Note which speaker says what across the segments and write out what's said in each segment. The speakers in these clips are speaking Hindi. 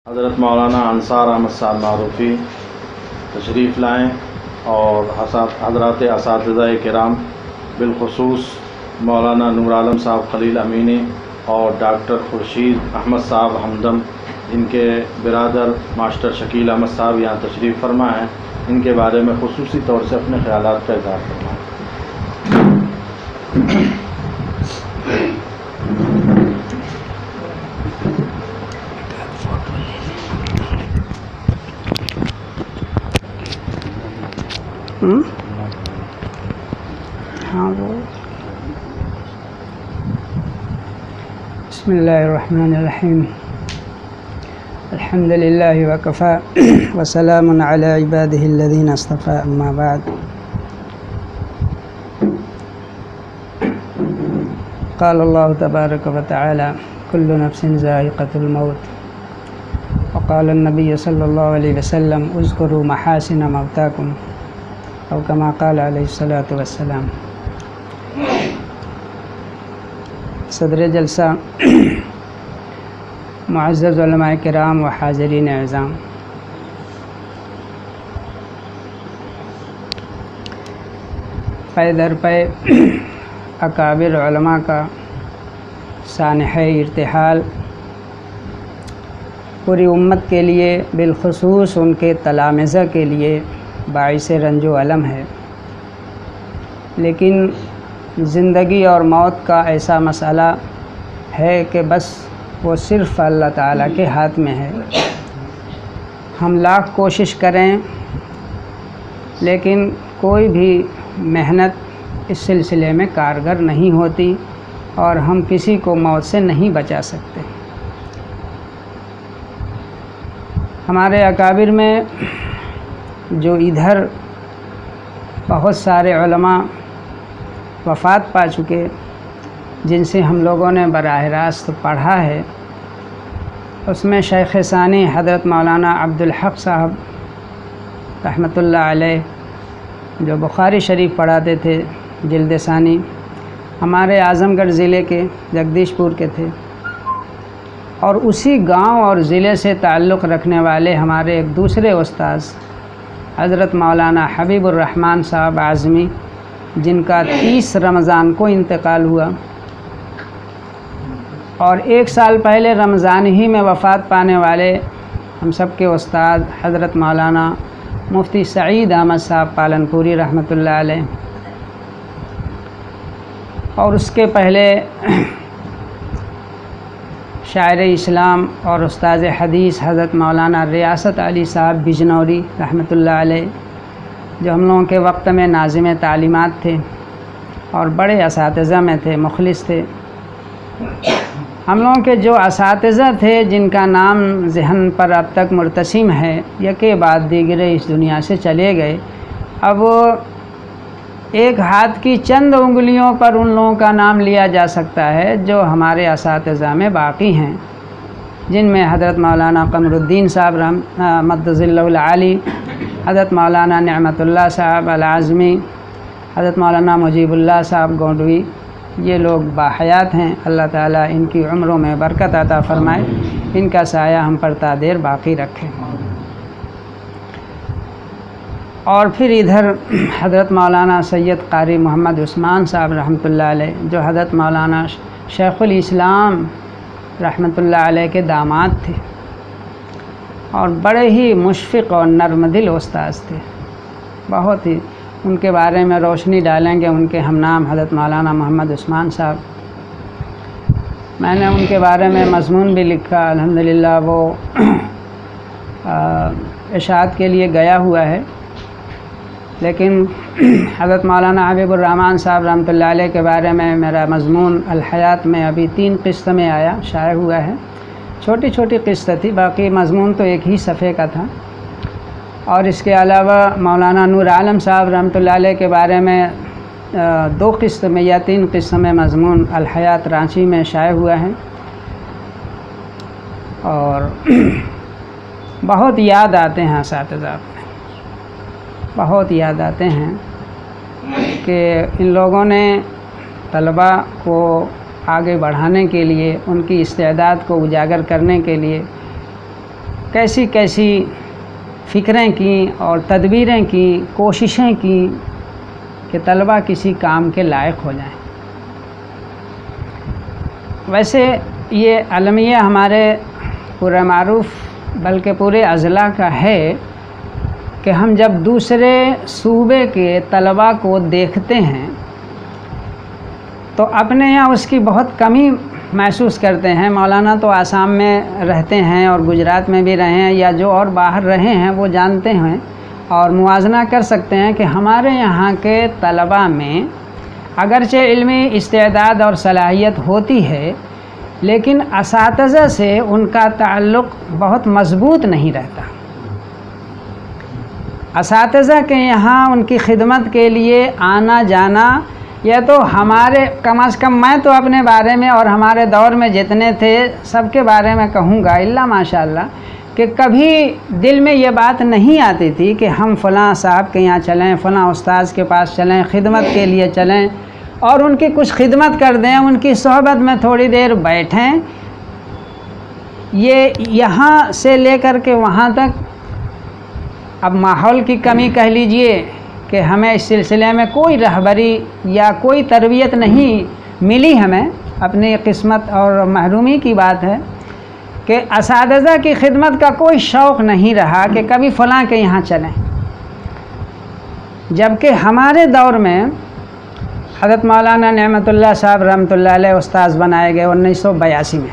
Speaker 1: हज़रत मौलाना अंसार अहमद साहब मारूफ़ी तशरीफ़ लाएँ और हज़रात असातिज़ा किराम बिलख़ुसूस मौलाना नूर आलम साहब खलील अमीनी और डॉक्टर खुर्शीद अहमद साहब हमदम, इनके बिरादर मास्टर शकील अहमद साहब यहाँ तशरीफ़ फरमा हैं। इनके बारे में ख़ुसूसी तौर से अपने ख़यालात का इज़हार फरमाएँ।
Speaker 2: हाँ वो बिस्मिल्लाहिर्रहमानिर्रहीम अल्हम्दुलिल्लाहि व कफ़ा व सलामुन अला इबादिहिल्लज़ीना इस्तफ़ा अम्मा बाद। क़ाल अल्लाहु तबारक व तआला कुल्लु नफ्सिन ज़ाइक़तुल मौत व क़ाल अन्नबी सल्लल्लाहु अलैहि वसल्लम उज़्कुरू महासिन मौताकुम और कमा क़ाल अलैहिस्सलातु वस्सलाम। सदर जलसा मुअज़्ज़ज़ उलमाए किराम व हाज़रीन एज़ाम, पै दर पै अकाबिर उलमा का सानह इर्तिहाल पूरी उम्मत के लिए बिलख़ुसूस उनके तलामिज़ा के लिए बाइस रंजो अलम है। लेकिन ज़िंदगी और मौत का ऐसा मसला है कि बस वो सिर्फ़ अल्लाह ताला के हाथ में है। हम लाख कोशिश करें लेकिन कोई भी मेहनत इस सिलसिले में कारगर नहीं होती और हम किसी को मौत से नहीं बचा सकते। हमारे अकाबिर में जो इधर बहुत सारे उलमा वफ़ात पा चुके, जिनसे हम लोगों ने बराह रास्त पढ़ा है, उसमें शेख़ सानी हज़रत मौलाना अब्दुल हक़ साहब रहमतुल्लाह अलैह, जो बुखारी शरीफ पढ़ाते थे जिल्द सानी, हमारे आज़मगढ़ ज़िले के जगदीशपुर के थे। और उसी गांव और ज़िले से ताल्लुक़ रखने वाले हमारे एक दूसरे उस्ताद हज़रत मौलाना हबीबुर रहमान साहब आज़मी, जिनका 30 रमज़ान को इंतकाल हुआ और 1 साल पहले रमज़ान ही में वफ़ात पाने वाले हम सब के उस्ताद हज़रत मौलाना मुफ्ती सईद अहमद साहब पालनपुरी रहमतुल्लाह अलैह, और उसके पहले शायर इस्लाम और उस्ताद हदीस हज़रत मौलाना रियासत अली साहब बिजनौरी रहमतुल्लाह अलैह, जो हम लोगों के वक्त में नाज़िम तालीमात थे और बड़े असातिज़ा में थे, मुखलिस थे। हम लोगों के जो असातिज़ा थे जिनका नाम ज़हन पर अब तक मुर्तसिम है, यके बाद दीगरे इस दुनिया से चले गए। अब एक हाथ की चंद उंगलियों पर उन लोगों का नाम लिया जा सकता है जो हमारे असातिज़ा में बाक़ी हैं, जिनमें हज़रत मौलाना क़मरुद्दीन साहब मद्दज़िल्लहुल आली, हज़रत मौलाना निअमतुल्लाह साहब अल-आज़मी, हज़रत मौलाना मुजीबुल्लाह साहब गोंडवी, ये लोग बाहयात हैं। अल्लाह ताला इनकी उम्रों में बरकत अता फ़रमाए, इनका साया हम पर तादेर बाक़ी रखे। और फिर इधर हज़रत मौलाना सैयद क़ारी मोहम्मद उस्मान साहब रहमतुल्लाह अलैह, जो हज़रत मौलाना शेख़ुल इस्लाम रहमतुल्लाह अलैह के दामाद थे और बड़े ही मुशफ़िक़ और नर्म दिल उस्ताद थे। बहुत ही उनके बारे में रोशनी डालेंगे उनके हम नाम हज़रत मौलाना मोहम्मद उस्मान साहब। मैंने उनके बारे में मज़मून भी लिखा, अल्हम्दुलिल्लाह वो इशाअत के लिए गया हुआ है। लेकिन हज़रत मौलाना हबीबुर रहमान साहब रहमतुल्लाह अलैह के बारे में मेरा मज़मून अल-हयात में अभी 3 किस्त में आया, शाये हुआ है। छोटी छोटी किस्त थी, बाकी मज़मून तो एक ही सफ़े का था। और इसके अलावा मौलाना नूर आलम साहब रहमतुल्लाह अलैह के बारे में 2 किस्त में या 3 किस्त में मज़मून अल-हयात रांची में शाये हुआ है। और बहुत याद आते हैं असातिज़ा, बहुत याद आते हैं कि इन लोगों ने तलबा को आगे बढ़ाने के लिए, उनकी इस्तेदाद को उजागर करने के लिए कैसी कैसी फ़िक्रें की और तदबीरें की, कोशिशें की कि तलबा किसी काम के लायक हो जाएं। वैसे ये अलमिया हमारे पूरा मारूफ बल्कि पूरे अज़ला का है कि हम जब दूसरे सूबे के तलबा को देखते हैं तो अपने यहाँ उसकी बहुत कमी महसूस करते हैं। मौलाना तो आसाम में रहते हैं और गुजरात में भी रहे हैं, या जो और बाहर रहे हैं वो जानते हैं और मुआजना कर सकते हैं कि हमारे यहाँ के तलबा में अगरचे इल्मी इस्तेदाद और सलाहियत होती है, लेकिन असातिज़ा से उनका ताल्लुक़ बहुत मज़बूत नहीं रहता। असातिज़ा के यहाँ उनकी खिदमत के लिए आना जाना, यह तो हमारे कम अज़ कम मैं तो अपने बारे में और हमारे दौर में जितने थे सबके बारे में कहूँगा इल्ला माशाअल्लाह कि कभी दिल में ये बात नहीं आती थी कि हम फ़लाँ साहब के यहाँ चलें, फ़लाँ उस्ताद के पास चलें, खिदमत के लिए चलें और उनकी कुछ खिदमत कर दें, उनकी सोहबत में थोड़ी देर बैठें। ये यहाँ से लेकर के वहाँ तक अब माहौल की कमी कह लीजिए कि हमें इस सिलसिले में कोई रहबरी या कोई तरबियत नहीं मिली। हमें अपनी किस्मत और महरूमी की बात है कि असातिज़ा की खिदमत का कोई शौक़ नहीं रहा कि कभी फ़लाँ के यहाँ चलें। जबकि हमारे दौर में हज़रत मौलाना नेमतुल्लाह साहब रहमतुल्लाह अलैह उस्ताद बनाए गए 1982 में,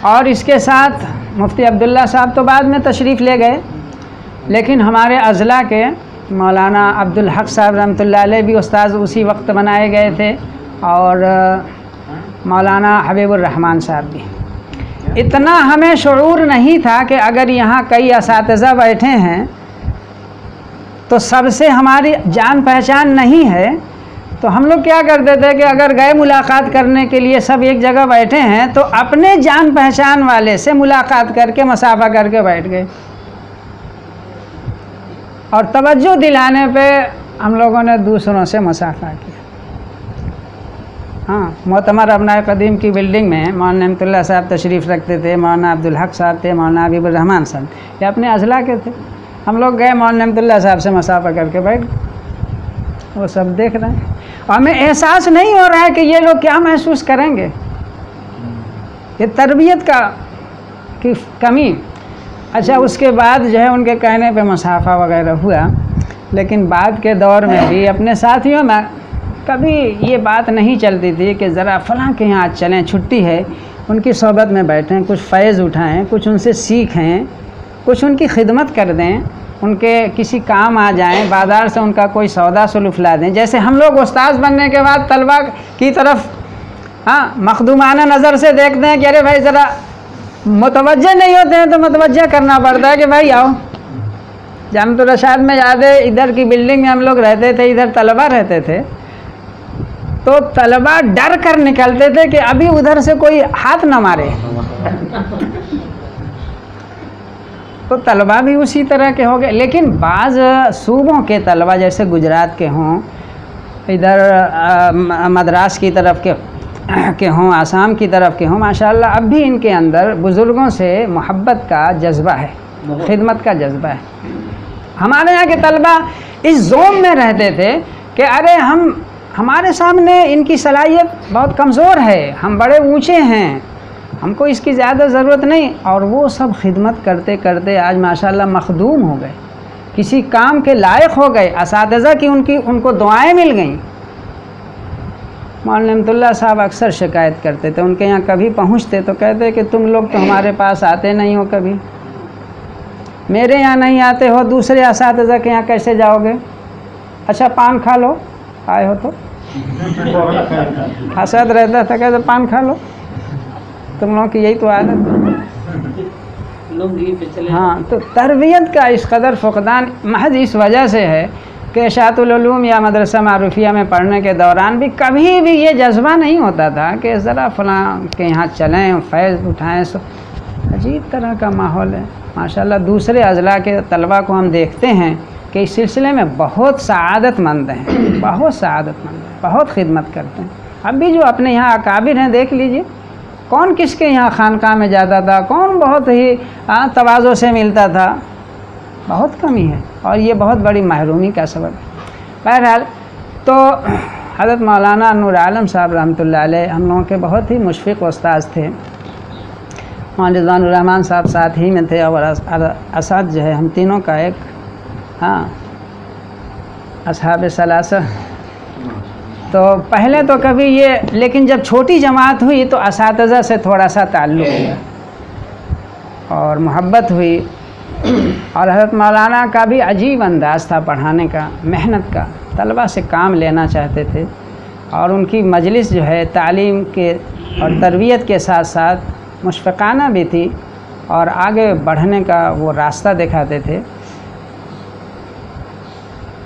Speaker 2: और इसके साथ मुफ्ती अब्दुल्ला साहब तो बाद में तशरीफ़ ले गए, लेकिन हमारे अज़ला के मौलाना अब्दुल हक साहब रहमतुल्लाह अलैह भी उस्ताद उसी वक्त बनाए गए थे, और मौलाना हबीबुर रहमान साहब भी। इतना हमें शऊर नहीं था कि अगर यहाँ कई असातिज़ा बैठे हैं तो सबसे हमारी जान पहचान नहीं है, तो हम लोग क्या करते थे कि अगर गए मुलाकात करने के लिए, सब एक जगह बैठे हैं, तो अपने जान पहचान वाले से मुलाकात करके मसाफा करके बैठ गए, और तवज्जो दिलाने पे हम लोगों ने दूसरों से मुसाफा किया। हाँ, मोतमर अपना कदीम की बिल्डिंग में मौलाना नेमतुल्लाह साहब तशरीफ़ रखते थे, मौलाना अब्दुल हक साहब थे, मौलाना हबीबुर रहमान साहब, ये अपने अज़ला के थे। हम लोग गए मौलाना नेमतुल्लाह साहब से मुसाफा करके बैठ, वो सब देख रहे हैं और हमें एहसास नहीं हो रहा है कि ये लोग क्या महसूस करेंगे, ये तरबियत की कमी। अच्छा, उसके बाद जो है उनके कहने पे मुसाफा वगैरह हुआ, लेकिन बाद के दौर में भी अपने साथियों में कभी ये बात नहीं चलती थी कि ज़रा फ़लाँ के यहाँ चलें, छुट्टी है, उनकी सोहबत में बैठें, कुछ फ़ैज़ उठाएं, कुछ उनसे सीखें, कुछ उनकी खिदमत कर दें, उनके किसी काम आ जाएं, बाज़ार से उनका कोई सौदा सुलूफ ला दें। जैसे हम लोग उस्ताद बनने के बाद तलबा की तरफ हाँ मखदूमाना नज़र से देखते हैं कि अरे भाई ज़रा मुतवज्जे नहीं होते हैं, तो मुतवज्जे करना पड़ता है कि भाई आओ। जामतुल रशाद में याद है, इधर की बिल्डिंग में हम लोग रहते थे, इधर तलबा रहते थे, तो तलबा डर कर निकलते थे कि अभी उधर से कोई हाथ न मारे। तो तलबा भी उसी तरह के हो गए। लेकिन बाज़ सूबों के तलबा जैसे गुजरात के हों, इधर मद्रास की तरफ के हों, आसाम की तरफ के हों, माशाअल्लाह अब भी इनके अंदर बुज़ुर्गों से मोहब्बत का जज्बा है, खिदमत का जज्बा है। हमारे यहाँ के तलबा इस जोम में रहते थे कि अरे हमारे सामने इनकी सलाहियत बहुत कमज़ोर है, हम बड़े ऊँचे हैं, हमको इसकी ज़्यादा ज़रूरत नहीं। और वो सब खिदमत करते करते आज माशाअल्लाह मखदूम हो गए, किसी काम के लायक हो गए, असातिज़ा की उनको दुआएं मिल गईं। मौलाना नेमतुल्लाह साहब अक्सर शिकायत करते थे, उनके यहाँ कभी पहुँचते तो कहते कि तुम लोग तो हमारे पास आते नहीं हो, कभी मेरे यहाँ नहीं आते हो, दूसरे असातिज़ा के यहाँ कैसे जाओगे? अच्छा पान खा लो, आए हो तो हसद रहता था, कहते पान खा लो, तुम लोगों की यही तो आदत है। हाँ, तो तरबियत का इस कदर फ़ुक़दान महज इस वजह से है कि शातुल उलूम या मदरसा मारूफिया में पढ़ने के दौरान भी कभी भी ये जज्बा नहीं होता था कि ज़रा फ़लाँ के यहाँ चलें, फ़ैज़ उठाएँ। अजीब तरह का माहौल है माशाअल्लाह। दूसरे अज़ला के तलबा को हम देखते हैं कि इस सिलसिले में बहुत सआदतमंद हैं, बहुत सआदतमंद हैं, बहुत खिदमत करते हैं। अब भी जो अपने यहाँ अकाबिर हैं देख लीजिए, कौन किसके यहाँ खानकाह में जाता था, कौन बहुत ही तवाज़ो से मिलता था, बहुत कमी है और ये बहुत बड़ी महरूमी का सबब है। बहरहाल तो हज़रत मौलाना नूर आलम साहब रहमतुल्लाह अलैह हम लोगों के बहुत ही मुशफ़िक़ उस्ताद थे। मौलाना रिज़वानुर रहमान साहब साथ ही में थे और असद जो है हम तीनों का एक असहाब सलासा। तो पहले तो कभी ये, लेकिन जब छोटी जमात हुई तो असातिज़ा से थोड़ा सा ताल्लुक़ हुआ और मोहब्बत हुई और हज़रत मौलाना का भी अजीब अंदाज़ था पढ़ाने का, मेहनत का, तलबा से काम लेना चाहते थे और उनकी मजलिस जो है तालीम के और तरबियत के साथ साथ मुशफ़िक़ाना भी थी और आगे बढ़ने का वो रास्ता दिखाते थे।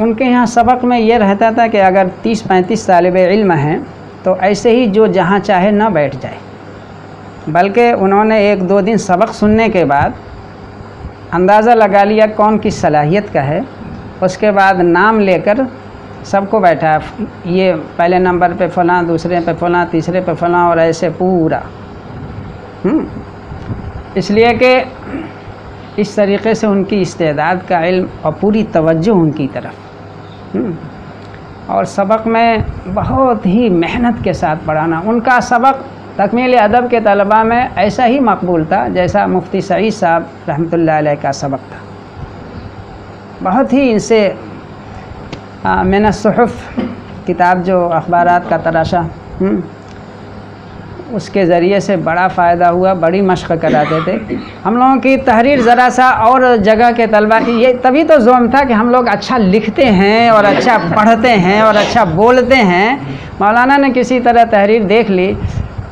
Speaker 2: उनके यहाँ सबक में ये रहता था कि अगर 30-35 तालिब इल्म हैं तो ऐसे ही जो जहाँ चाहे ना बैठ जाए, बल्कि उन्होंने 1-2 दिन सबक सुनने के बाद अंदाज़ा लगा लिया कौन किस सलाहियत का है, उसके बाद नाम लेकर सबको बैठा, ये पहले नंबर पे फ़लाँ, दूसरे पे फ़लाँ, तीसरे पे फ़लाँ और ऐसे पूरा। इसलिए कि इस तरीक़े से उनकी इस्तेदाद का इल्म और पूरी तवज्जो उनकी तरफ और सबक में बहुत ही मेहनत के साथ पढ़ाना। उनका सबक तकमील अदब के तलबा में ऐसा ही मकबूल था जैसा मुफ्ती सईद साहब रहमतुल्लाह अलैह का सबक था। बहुत ही इनसे मिन सुहुफ़ किताब जो अखबारात का तराशा उसके ज़रिए से बड़ा फ़ायदा हुआ, बड़ी मशक़ कराते थे। हम लोगों की तहरीर ज़रा सा और जगह के तलबा, ये तभी तो ज़ोम था कि हम लोग अच्छा लिखते हैं और अच्छा पढ़ते हैं और अच्छा बोलते हैं। मौलाना ने किसी तरह तहरीर देख ली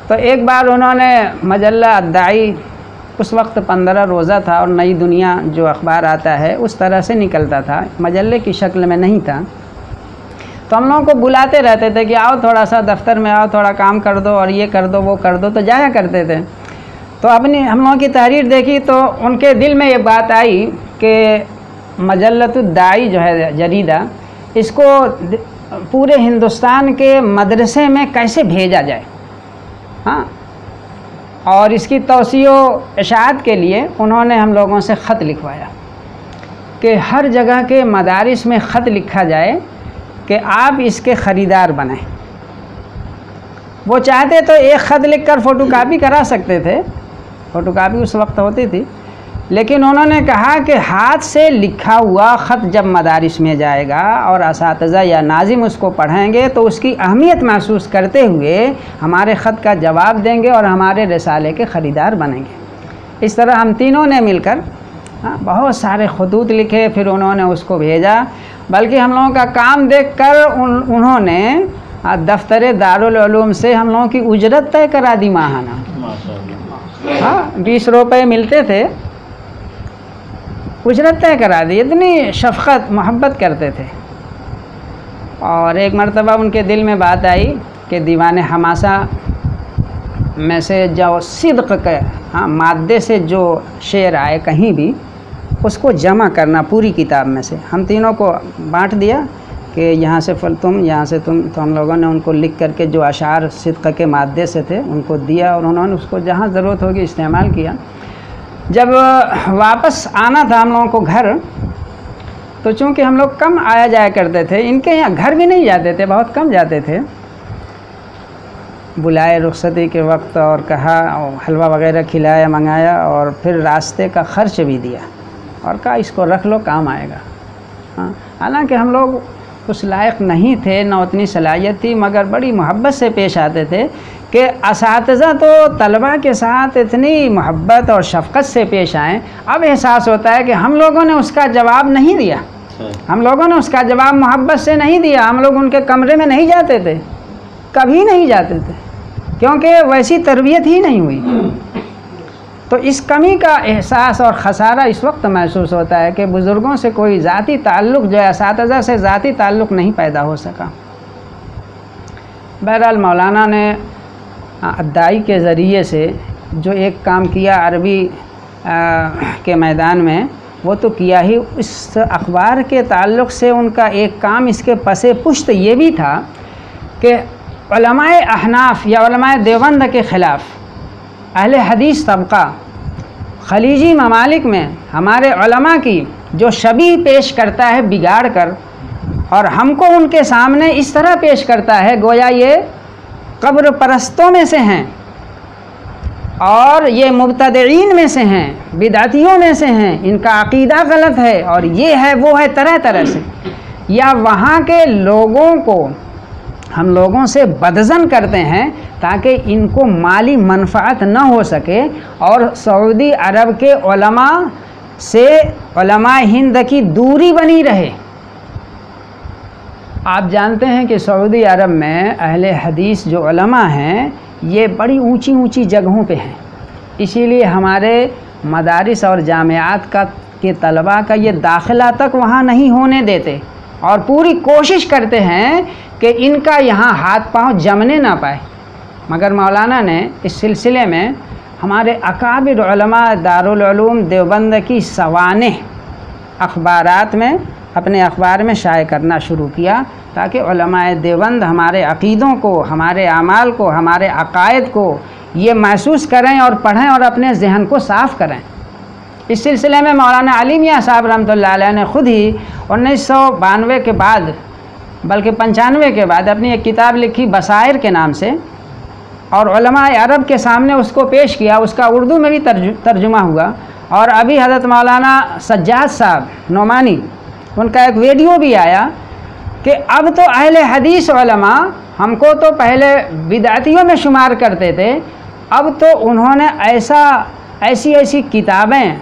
Speaker 2: तो एक बार उन्होंने मजल्ला अद्दाई, उस वक्त 15 रोज़ा था और नई दुनिया जो अखबार आता है उस तरह से निकलता था, मजल्ले की शक्ल में नहीं था। तो हम लोगों को बुलाते रहते थे कि आओ थोड़ा सा दफ्तर में आओ, थोड़ा काम कर दो और ये कर दो वो कर दो, तो जाया करते थे। तो अपनी हम लोगों की तहरीर देखी तो उनके दिल में ये बात आई कि मजल्लतुद्दाई जो है जरीदा, इसको पूरे हिंदुस्तान के मदरसे में कैसे भेजा जाए। और इसकी तौसीओ इशाअत के लिए उन्होंने हम लोगों से ख़त लिखवाया कि हर जगह के मदारिस में ख़त लिखा जाए कि आप इसके ख़रीदार बनें। वो चाहते तो एक ख़त लिखकर फ़ोटोकॉपी करा सकते थे, फ़ोटोकॉपी उस वक्त होती थी, लेकिन उन्होंने कहा कि हाथ से लिखा हुआ ख़त जब मदारिस में जाएगा और असातिज़ा या नाज़िम उसको पढ़ेंगे तो उसकी अहमियत महसूस करते हुए हमारे ख़त का जवाब देंगे और हमारे रिसाले के ख़रीदार बनेंगे। इस तरह हम तीनों ने मिलकर बहुत सारे ख़ुतूत लिखे, फिर उन्होंने उसको भेजा। बल्कि हम लोगों का काम देखकर उन्होंने दफ्तर दारुल उलूम से हम लोगों की उजरत तय करा दी माहाना। 20 रुपये मिलते थे, उजरत तय करा दी। इतनी शफ़क़त मोहब्बत करते थे। और एक मरतबा उनके दिल में बात आई कि दीवान हमासा में से जो सिद्क़ के मादे से जो शेर आए कहीं भी, उसको जमा करना पूरी किताब में से। हम तीनों को बांट दिया कि यहाँ से तुम, यहाँ से तुम। तो हम लोगों ने उनको लिख करके जो अशार सिद्क़ के मादे से थे उनको दिया और उन्होंने उसको जहाँ ज़रूरत होगी इस्तेमाल किया। जब वापस आना था हम लोगों को घर, तो चूँकि हम लोग कम आया जाया करते थे, इनके यहाँ घर भी नहीं जाते थे, बहुत कम जाते थे। बुलाए रुखसती के वक्त और कहा, हलवा वगैरह खिलाया, मंगाया और फिर रास्ते का ख़र्च भी दिया और कहा इसको रख लो, काम आएगा। हालांकि हम लोग उस लायक नहीं थे, न उतनी सलाहियत थी, मगर बड़ी मोहब्बत से पेश आते थे कि असातिज़ा तो तलबा के साथ इतनी मोहब्बत और शफ़क़त से पेश आएँ। अब एहसास होता है कि हम लोगों ने उसका जवाब नहीं दिया, हम लोगों ने उसका जवाब मोहब्बत से नहीं दिया। हम लोग उनके कमरे में नहीं जाते थे, कभी नहीं जाते थे, क्योंकि वैसी तरबियत ही नहीं हुई। तो इस कमी का एहसास और ख़सारा इस वक्त महसूस होता है कि बुज़ुर्गों से कोई ज़ाती ताल्लुक़ जो है, असातिज़ा से ज़ाती ताल्लुक़ नहीं पैदा हो सका। बहरहाल मौलाना ने अद्दाई के ज़रिए से जो एक काम किया अरबी के मैदान में, वो तो किया ही। इस अखबार के ताल्लुक़ से उनका एक काम इसके पसे पुश्त ये भी था कि उलमाए अहनाफ या उलमाए देवबंद के ख़िलाफ़ अहले हदीस तबका खलीजी ममालिक में हमारे उलमा की जो शबीह पेश करता है बिगाड़ कर, और हमको उनके सामने इस तरह पेश करता है गोया ये कब्र परस्तों में से हैं और ये मुब्तदईन में से हैं, बिदअतियों में से हैं, इनका अकीदा गलत है और ये है वो है, तरह तरह से, या वहाँ के लोगों को हम लोगों से बदज़न करते हैं ताकि इनको माली मनफ़ात न हो सके और सऊदी अरब के उलमा से उलमा हिंद की दूरी बनी रहे। आप जानते हैं कि सऊदी अरब में अहले हदीस जो उलमा हैं ये बड़ी ऊंची ऊंची जगहों पे हैं, इसीलिए हमारे मदारिस और जामियात के तलबा का ये दाखिला तक वहाँ नहीं होने देते और पूरी कोशिश करते हैं कि इनका यहाँ हाथ पांव जमने ना पाए। मगर मौलाना ने इस सिलसिले में हमारे अकाबिर उलमा दारुल उलूम देवबंद की सवानेह अखबारात में अपने अखबार में शाये करना शुरू किया ताकि उलमाए देवबंद हमारे अक़ीदों को, हमारे आमाल को, हमारे अक़ायद को ये महसूस करें और पढ़ें और अपने जहन को साफ़ करें। इस सिलसिले में मौलाना अली मियाँ साहब रहमतुल्लाह अलैह ने ख़ुद ही 1992 के बाद बल्कि 95 के बाद अपनी एक किताब लिखी बसायर के नाम से और उलमाए अरब के सामने उसको पेश किया। उसका उर्दू में भी तर्जुमा हुआ और अभी हज़रत मौलाना सज्जाद साहब नोमानी उनका एक वीडियो भी आया कि अब तो अहले हदीस उलमा हमको तो पहले बिदअतियों में शुमार करते थे, अब तो उन्होंने ऐसी किताबें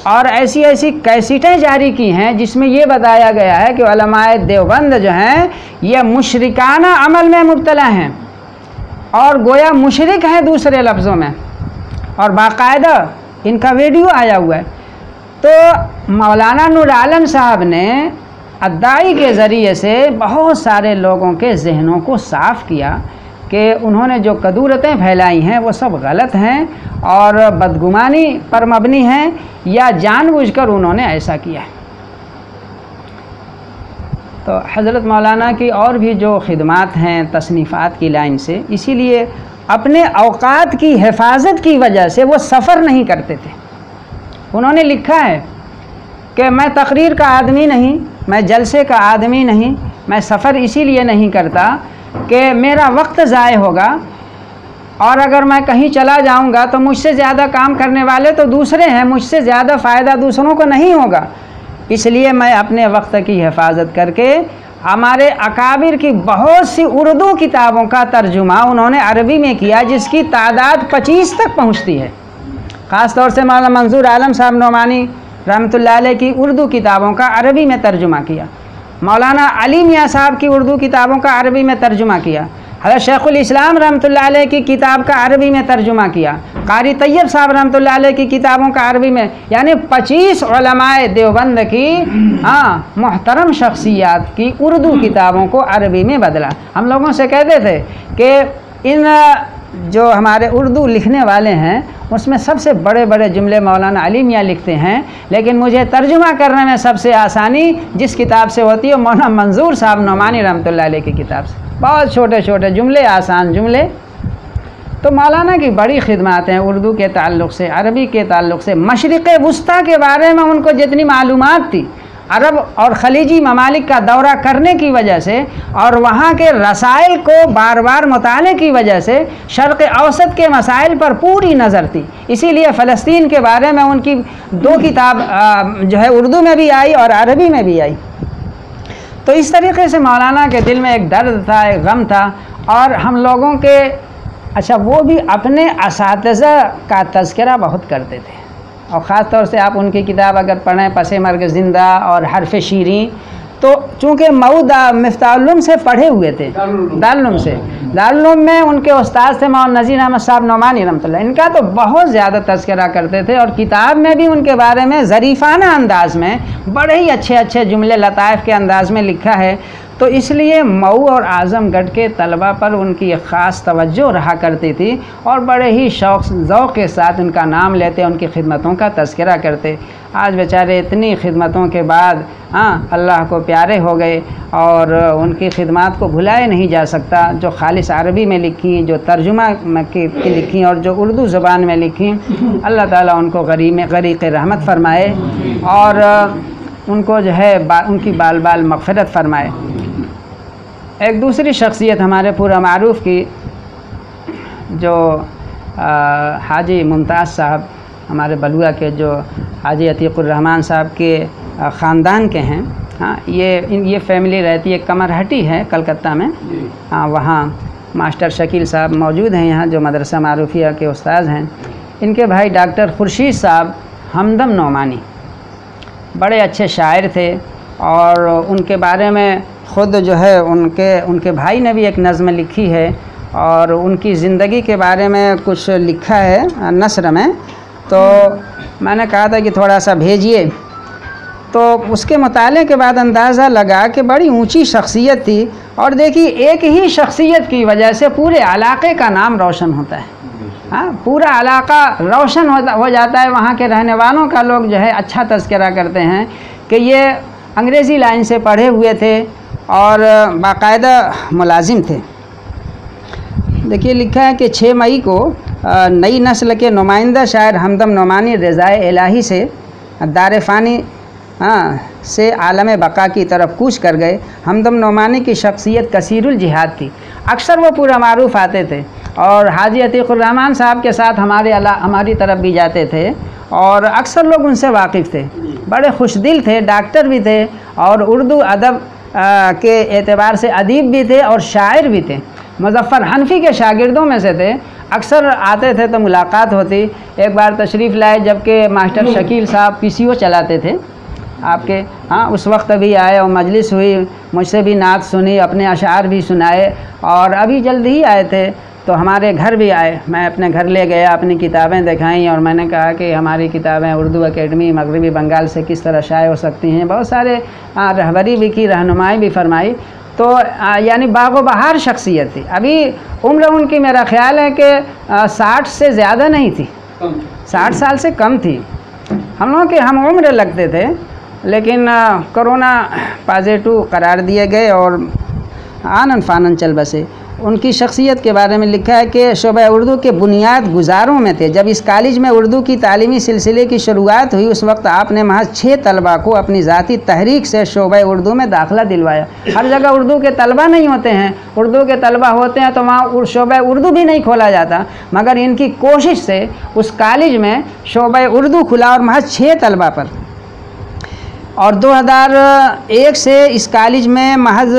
Speaker 2: और ऐसी कैसेटें जारी की हैं जिसमें ये बताया गया है कि उलमाए देवबंद जो हैं ये मुशरिकाना अमल में मुब्तला हैं और गोया मुशरिक हैं दूसरे लफ्ज़ों में, और बाकायदा इनका वीडियो आया हुआ है। तो मौलाना नूर आलम साहब ने अद्दाई के ज़रिए से बहुत सारे लोगों के जहनों को साफ़ किया कि उन्होंने जो कदूरतें फैलाई हैं वो सब गलत हैं और बदगुमानी पर मबनी हैं या जानबूझकर उन्होंने ऐसा किया है। तो हज़रत मौलाना की और भी जो खिदमात हैं तसनीफ़ात की लाइन से, इसीलिए अपने औकात की हिफाजत की वजह से वो सफ़र नहीं करते थे। उन्होंने लिखा है कि मैं तकरीर का आदमी नहीं, मैं जलसे का आदमी नहीं, मैं सफ़र इसीलिए नहीं करता कि मेरा वक्त ज़ाय होगा और अगर मैं कहीं चला जाऊंगा तो मुझसे ज़्यादा काम करने वाले तो दूसरे हैं, मुझसे ज़्यादा फ़ायदा दूसरों को नहीं होगा, इसलिए मैं अपने वक्त की हिफाजत करके हमारे अकाबिर की बहुत सी उर्दू किताबों का तर्जुमा उन्होंने अरबी में किया जिसकी तादाद 25 तक पहुँचती है। ख़ास तौर से मौलाना मंजूर आलम साहब नोमानी रहमतुल्लाह अलैह की उर्दू किताबों का अरबी में तर्जुमा किया, मौलाना अली मियाँ साहब की उर्दू किताबों का अरबी में तर्जुमा किया, हज़रत शेखुल इस्लाम रहमतुल्लाह अलैह की किताब का अरबी में तर्जुमा किया, कारी तैयब साहब रहमतुल्लाह अलैह की किताबों का अरबी में, यानी 25 उलमाए देवबंद की मुहतरम शख्सियात की उर्दू किताबों को अरबी में बदला। हम लोगों से कहते थे कि इन जो हमारे उर्दू लिखने वाले हैं उसमें सबसे बड़े बड़े जुमले मौलाना अली मियाँ लिखते हैं, लेकिन मुझे तर्जुमा करने में सबसे आसानी जिस किताब से होती है मौलाना मंजूर साहब नोमानी रहमतुल्लाह अलैह की किताब से। बहुत छोटे छोटे जुमले, आसान जुमले। तो मौलाना की बड़ी खिदमत हैं उर्दू के ताल्लुक़ से, अरबी के ताल्लुक़ से। मशरिक़ वुस्ता के बारे में उनको जितनी मालूमात थी अरब और ख़लीजी ममालिक का दौरा करने की वजह से और वहाँ के रसाइल को बार बार मुताले की वजह से शर्क़ औसत के मसाइल पर पूरी नज़र थी, इसीलिए फ़लस्तीन के बारे में उनकी 2 किताब जो है उर्दू में भी आई और अरबी में भी आई। तो इस तरीके से मौलाना के दिल में एक दर्द था, एक गम था, और हम लोगों के वो भी अपने असातिज़ा का तज़किरा बहुत करते थे और ख़ास तौर से आप उनकी किताब अगर पढ़ें पसे मर्ग ज़िंदा और हरफ शीरी, तो चूँकि मऊ मिफ्ताहुल से पढ़े हुए थे दारुल में उनके उस्ताद थे मौलाना नज़ीर अहमद साहब नोमानी रहमतुल्लाह, इनका तो बहुत ज़्यादा तज़किरा करते थे और किताब में भी उनके बारे में ज़रीफ़ाना अंदाज़ में बड़े ही अच्छे जुमले लताइफ़ के अंदाज़ में लिखा है। तो इसलिए मऊ और आज़मगढ़ के तलबा पर उनकी एक ख़ास तवज्जो रहा करती थी और बड़े ही शौक़ ज़ौक़ के साथ उनका नाम लेते, उनकी खिदमतों का तज़किरा करते। आज बेचारे इतनी खिदमतों के बाद अल्लाह को प्यारे हो गए और उनकी खिदमत को भुलाया नहीं जा सकता। जो खालिस अरबी में लिखी, जो तर्जुमा की लिखी और जो उर्दू ज़बान में लिखी, अल्लाह ताला उनको गरीक़ रहमत फरमाए और उनको जो है उनकी बाल बाल मग़फ़िरत फरमाए। एक दूसरी शख्सियत हमारे पूरा मारूफ़ की जो हाजी मुमताज़ साहब, हमारे बलुआ के जो हाजी अतीक़ुर्रहमान साहब के ख़ानदान के हैं। ये फैमिली रहती है, कमरहटी है कलकत्ता में। वहाँ मास्टर शकील साहब मौजूद हैं यहाँ, जो मदरसा मारूफिया के उस्ताद हैं। इनके भाई डॉक्टर खुर्शीद साहब हमदम नौमानी बड़े अच्छे शायर थे और उनके बारे में ख़ुद जो है उनके भाई ने भी एक नज़्म लिखी है और उनकी ज़िंदगी के बारे में कुछ लिखा है नस्र में। तो मैंने कहा था कि थोड़ा सा भेजिए, तो उसके मुताले के बाद अंदाज़ा लगा कि बड़ी ऊंची शख्सियत थी। और देखिए, एक ही शख्सियत की वजह से पूरे इलाक़े का नाम रोशन होता है। पूरा इलाक़ा रोशन हो जाता है। वहाँ के रहने वालों का लोग जो है अच्छा तज़किरा करते हैं कि ये अंग्रेज़ी लाइन से पढ़े हुए थे और बाकायदा मुलाजिम थे। देखिए, लिखा है कि 6 मई को नई नस्ल के नुमाइंदा शायर हमदम नौमानी रज़ाए इलाही से दार फ़ानी से आलम बका की तरफ कूच कर गए। हमदम नौमानी की शख्सियत कसीरुल जिहाद थी। अक्सर वो पूरा मारूफ आते थे और हाजी अतीक़ुर्रहमान साहब के साथ हमारी तरफ भी जाते थे और अक्सर लोग उनसे वाकिफ़ थे। बड़े खुशदिल थे, डॉक्टर भी थे और उर्दू अदब के एतबार से अदीब भी थे और शायर भी थे। मुज़फ़्फ़र हनफ़ी के शागिर्दों में से थे। अक्सर आते थे तो मुलाकात होती। एक बार तशरीफ़ लाए जबकि मास्टर शकील साहब PCO चलाते थे आपके, उस वक्त भी आए और मजलिस हुई, मुझसे भी नात सुनी, अपने अशार भी सुनाए और अभी जल्द ही आए थे तो हमारे घर भी आए। मैं अपने घर ले गया, अपनी किताबें दिखाई और मैंने कहा कि हमारी किताबें उर्दू एकेडमी मगरबी बंगाल से किस तरह शाये हो सकती हैं। बहुत सारे रहबरी भी की, रहनुमाई भी फरमाई। तो यानी बागो बहार शख्सियत थी। अभी उम्र उनकी मेरा ख़्याल है कि 60 से ज़्यादा नहीं थी, 60 साल से कम थी। हम लोगों के हम उम्र लगते थे, लेकिन कोरोना पॉजिटिव करार दिए गए और आनन फानन चल बसे। उनकी शख्सियत के बारे में लिखा है कि शोबा उर्दू के बुनियाद गुजारों में थे। जब इस कॉलेज में उर्दू की तालीमी सिलसिले की शुरुआत हुई, उस वक्त आपने महज 6 तलबा को अपनी ज़ाती तहरीक से शोबा उर्दू में दाखिला दिलवाया। हर जगह उर्दू के तलबा नहीं होते हैं, उर्दू के तलबा होते हैं तो वहाँ शोबा उर्दू भी नहीं खोला जाता, मगर इनकी कोशिश से उस कॉलेज में शोबा उर्दू खुला और महज 6 तलबा पर। और 2001 से इस कॉलेज में महज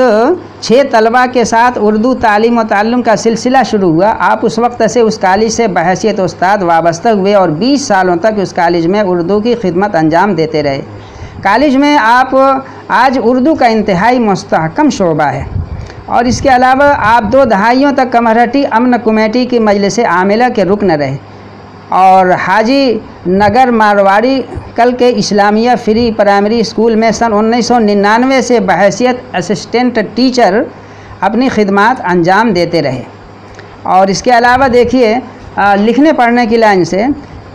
Speaker 2: 6 तलबा के साथ उर्दू तालीम व ताल्लुम का सिलसिला शुरू हुआ। आप उस वक्त से उस कॉलेज से बहैसियत उस्ताद वाबस्ता हुए और 20 सालों तक उस कॉलेज में उर्दू की खिदमत अंजाम देते रहे। कॉलेज में आप आज उर्दू का इंतहाई मुस्तहकम शोबा है और इसके अलावा आप 2 दहाइयों तक कमरहटी अमन कमेटी की मजलिस आमिला के रुकन रहे और हाजी नगर मारवाड़ी कल के इस्लामिया फ्री प्राइमरी स्कूल में सन 1999 से बहैसियत असिस्टेंट टीचर अपनी खिदमत अंजाम देते रहे। और इसके अलावा देखिए, लिखने पढ़ने की लाइन से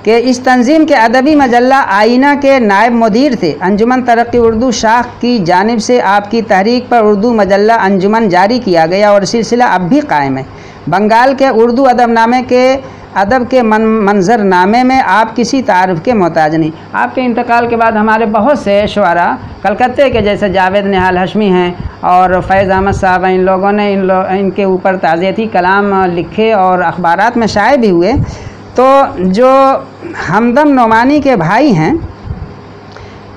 Speaker 2: कि इस तंजीम के अदबी मजल्ला आईना के नायब मुदीर थे। अंजुमन तरक्की उर्दू शाख की जानिब से आपकी तहरीक पर उर्दू मजल्ला अंजुमन जारी किया गया और सिलसिला अब भी कायम है। बंगाल के उर्दू अदब के मंजरनामे में आप किसी तारुफ के मोहताज नहीं। आपके इंतकाल के बाद हमारे बहुत से शुअरा कलकत्ते के जैसे जावेद निहाल हशमी हैं और फैज़ अहमद साहब, इन लोगों ने इनके ऊपर ताज़ियती कलाम लिखे और अखबारात में शाये भी हुए। तो जो हमदम नौमानी के भाई हैं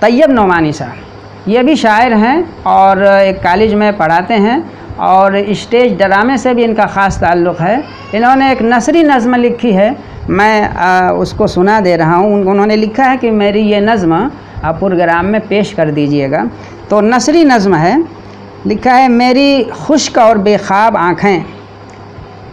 Speaker 2: तैयब नौमानी साहब, ये भी शायर हैं और एक कॉलेज में पढ़ाते हैं और स्टेज ड्रामे से भी इनका ख़ास ताल्लुक़ है। इन्होंने एक नसरी नज़्म लिखी है, मैं उसको सुना दे रहा हूँ। उन्होंने लिखा है कि मेरी ये नज़्म आप प्रोग्राम में पेश कर दीजिएगा। तो नसरी नज़्म है, लिखा है, मेरी खुश्क और बेख्वाब आँखें,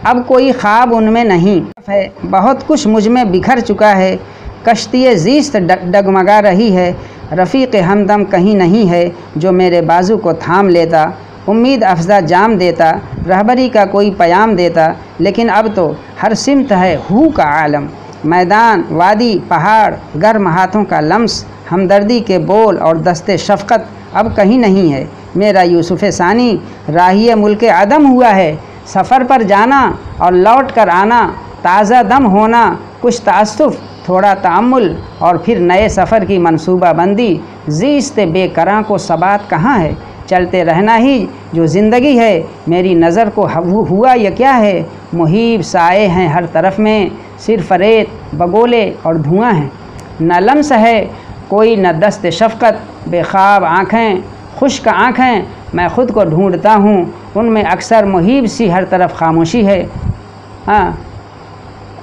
Speaker 2: अब कोई ख्वाब उनमें नहीं है, बहुत कुछ मुझ में बिखर चुका है, कश्ती ज़ीस्त डगमगा रही है, रफ़ीक़ हमदम कहीं नहीं है जो मेरे बाजू को थाम लेता, उम्मीद अफजा जाम देता, रहबरी का कोई पयाम देता, लेकिन अब तो हर सिमत है हू का आलम, मैदान, वादी, पहाड़, गर्म हाथों का लम्स, हमदर्दी के बोल और दस्ते शफ़क़त अब कहीं नहीं है। मेरा यूसुफ़ सानी राही मुल्क अदम हुआ है। सफ़र पर जाना और लौट कर आना, ताज़ा दम होना, कुछ तासुफ़, थोड़ा तामुल और फिर नए सफ़र की मनसूबा बंदी। ज़ीस्त बेकरां को सबात कहाँ है? चलते रहना ही जो ज़िंदगी है। मेरी नज़र को हुआ यह क्या है? मुहीब साए हैं हर तरफ में, सिर्फ रेत, बगोले और धुआं है। न लम्स है कोई, न दस्त शफ़क़त, बेख्वाब आँखें, खुश्क आँखें। मैं ख़ुद को ढूंढता हूँ, उनमें अक्सर मुहीब सी हर तरफ खामोशी है। हाँ,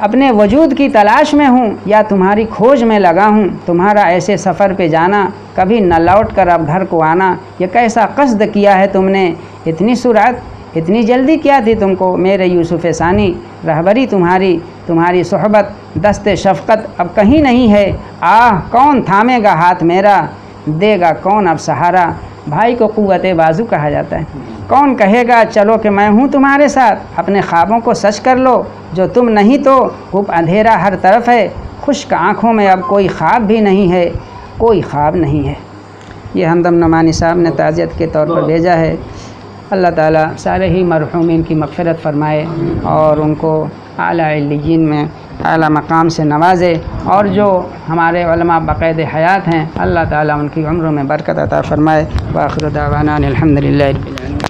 Speaker 2: अपने वजूद की तलाश में हूँ या तुम्हारी खोज में लगा हूँ। तुम्हारा ऐसे सफ़र पे जाना, कभी न लौट कर अब घर को आना, ये कैसा कस्द किया है तुमने? इतनी सुरअत, इतनी जल्दी क्या थी तुमको मेरे यूसुफ़ सानी? रहबरी तुम्हारी सोहबत, दस्ते शफ़क़त अब कहीं नहीं है। आह, कौन थामेगा हाथ मेरा? देगा कौन अब सहारा? भाई को क़ुव्वत बाजू कहा जाता है। कौन कहेगा चलो कि मैं हूँ तुम्हारे साथ? अपने ख्वाबों को सच कर लो, जो तुम नहीं तो खूब अंधेरा हर तरफ है। खुश्क आँखों में अब कोई ख्वाब भी नहीं है, कोई ख्वाब नहीं है। ये हमदम नमानी साहब ने ताज़ियत के तौर पर भेजा है। अल्लाह ताला सारे ही मरहूमीन की मग़फ़िरत फ़रमाए और उनको आला इल्लियीन में आला मकाम से नवाजे, और जो हमारे उलमा बक़ैद हयात हैं, अल्लाह ताला उनकी उम्र में बरकत अता फ़रमाए। व आख़िर दावाना अनिल हम्दुलिल्लाहि रब्बिल आलमीन।